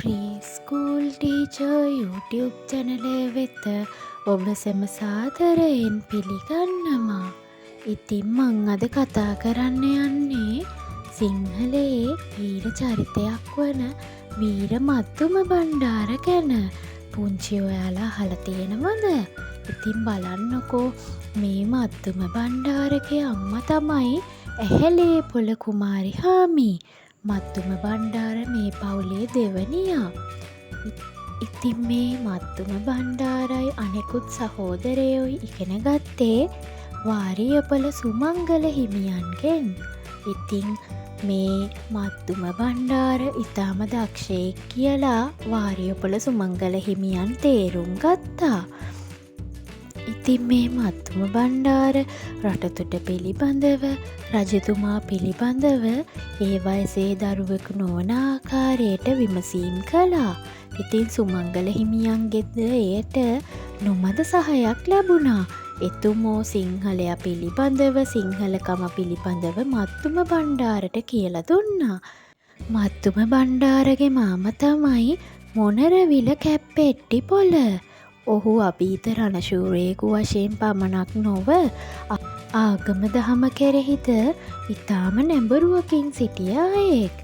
ප්‍රීස්කූල් teacher YouTube චැනලය වෙත ඔබ සැම සාදරයෙන් පිළිගන්නවා. ඉතින් මං අද කතා කරන්න යන්නේ සිංහලයේ වීර චරිතයක් වන වීර මත්තුම බණ්ඩාර ගැන. පුංචි ඔයාලා අහලා තියෙනවද? ඉතින් බලන්නකෝ, මේ මත්තුම බණ්ඩාරගේ අම්මා තමයි ඇහැලේපොළ කුමාරි හාමි. මත්තුම බණ්ඩාර මේ පවුලේ දෙවනියා. ඉතින් මේ මත්තුම බණ්ඩාරයි අනෙකුත් සහෝදරයෝයි ඉගෙන ගත්තේ වාරියපොළ සුමංගල හිමියන්ගෙන්. ඉතින් මේ මත්තුම බණ්ඩාර ඉතාම දක්ෂයෙක් කියලා වාරියපොළ සුමංගල හිමියන් තේරුම් ගත්තා. ඉතින් මේ මත්තුම බණ්ඩාර රටතුට පිළිබඳව, රජතුමා පිළිබඳව ඒ වයසේ දරුවෙකු නොවන ආකාරයට විමසීම් කළා. ඉතින් සුමංගල හිමියන්ගෙද එයට නොමද සහයක් ලැබුණා. එතුමෝ සිංහලයා පිළිබඳව, සිංහලකම පිළිබඳව මත්තුම බණ්ඩාරට කියලා දුන්නා. මත්තුම බණ්ඩාරගේ මාමා තමයි මොනරවිල කැප්පෙට්ටිපොළ. ඔහු අභීත රණශූරයෙකු වශයෙන් පමණක් නොව ආගම දහම කෙරෙහිද ඉතාම නැඹුරුවකින් සිටිය අයෙක්.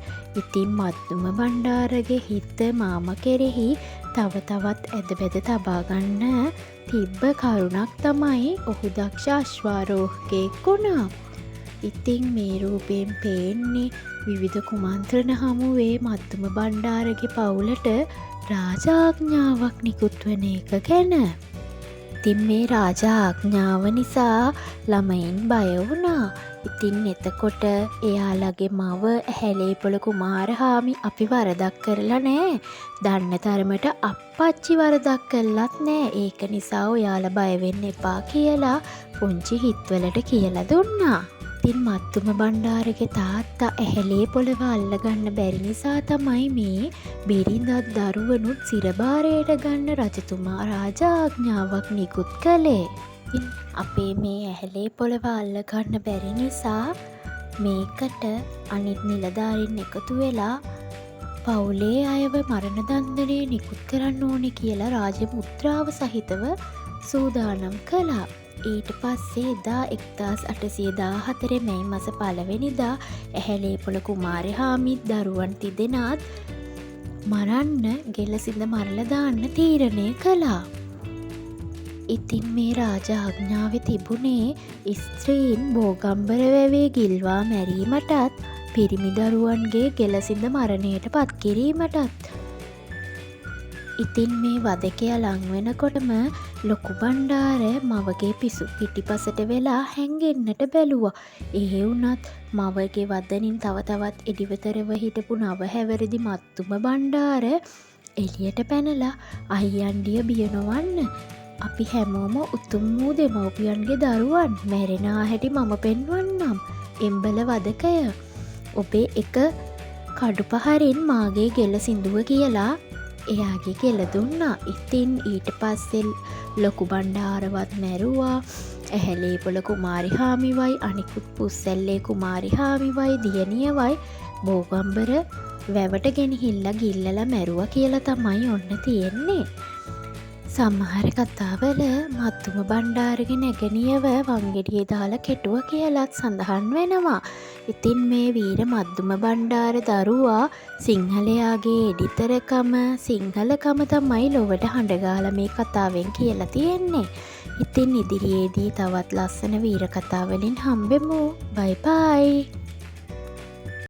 ඉතින් මත්තුම බණ්ඩාරගේ හිත මාමා කෙරෙහි තව තවත් ඇදබැද තබාගන්න තිබ්බ කරුණක් තමයි ඔහු දක්ෂ අශ්වාරෝහකයෙක් වුණා. ඉතින් මේ රූපයෙන් පේන්නේ විවිධ කුමන්ත්‍රණ හමුවේ මත්තුම බණ්ඩාරගේ පවුලට රාජාඥාවක් නිකුත් වන එක ගැන. ඉතින් මේ රාජාඥාව නිසා ළමයින් බය වුණා. ඉතින් එතකොට එයාලගේ මව ඇහැලේපොළ කුමාරහාමි අපි වරදක් කරලා නෑ, දන්න තරමට අප්පච්චි වරදක් කළත් නෑ, ඒක නිසා ඔයාලා බය වෙන්න එපා කියලා පුංචි හිත්වලට කියලා දුන්නා. ඉතින් මත්තුම බණ්ඩාරගේ තාත්තා ඇහැලේපොළව අල්ලගන්න බැරි නිසා තමයි මේ බිරිඳත් දරුවනුත් සිරභාරයට ගන්න රජතුමා රාජාඥාවක් නිකුත් කළේ. ඉතින් අපේ මේ ඇහැලේපොළව අල්ලගන්න බැරි නිසා මේකට අනිත් නිලධාරීන් එකතු වෙලා පවුලේ අයව මරණ දණ්ඩනය නිකුත් කරන්න ඕනේ කියලා රාජ මුද්‍රාව සහිතව සූදානම් කළා. ඊට පස්සේ එදා 1814 මැයි මස 1 වෙනිදා ඇහැලේපොළ කුමාරහාමිත් දරුවන් තිදෙනාත් මරන්න ගෙලසිඳ මරලා දාන්න තීරණය කළා. ඉතින් මේ රාජාඥාවේ තිබුණේ ස්ත්‍රීන් බෝගම්බර වැවේ ගිල්වා මැරීමටත්, පිරිමි දරුවන්ගේ ගෙලසිඳ මරණයට පත් කිරීමටත්. ඉතින් මේ වදකයා ලං වෙනකොටම ලොකු බණ්ඩාර මවගේ පිටිපසට වෙලා හැංගෙන්නට බැලුවා. ඒ වුණත් මවගේ වදනින් තව තවත් එඩිවතරව හිටපු නව හැවරදි මත්තුම බණ්ඩාර එළියට පැනලා අයියන්ඩිය බිය නොවන්න, අපි හැමෝම උතුම් වූ දෙමව්පියන්ගේ දරුවන්, මැරෙනා හැටි මම පෙන්වන්නම්. එම්බල වදකය, ඔබේ එක කඩුපහරින් මාගේ ගෙල සිඳුව කියලා එයාගේ කෙල දුන්නා. ඉතින් ඊට පස්සෙල් ලොකු බණ්ඩාරවත් මැරුවා. ඇහැලේපොළ කුමාරිහාමිවයි අනිකුත් පුස්සැල්ලේ කුමාරිහාමිවයි දියණියවයි බෝගම්බර වැවට ගෙනහිල්ලා ගිල්ලලා මැරුවා කියලා තමයි ඔන්න තියෙන්නේ. සමහර කතාවල මත්තුම බණ්ඩාරගේ නැගණියව වංගෙඩියේ දාලා කෙටුවා කියලත් සඳහන් වෙනවා. ඉතින් මේ වීර මත්තුම බණ්ඩාර දරුවා සිංහලයාගේ එඩිතරකම, සිංහලකම තමයි ලොවට හඬගාලා මේ කතාවෙන් කියලා තියෙන්නේ. ඉතින් ඉදිරියේදී තවත් ලස්සන වීර කතාවලින් හම්බෙමු. බයි බයි.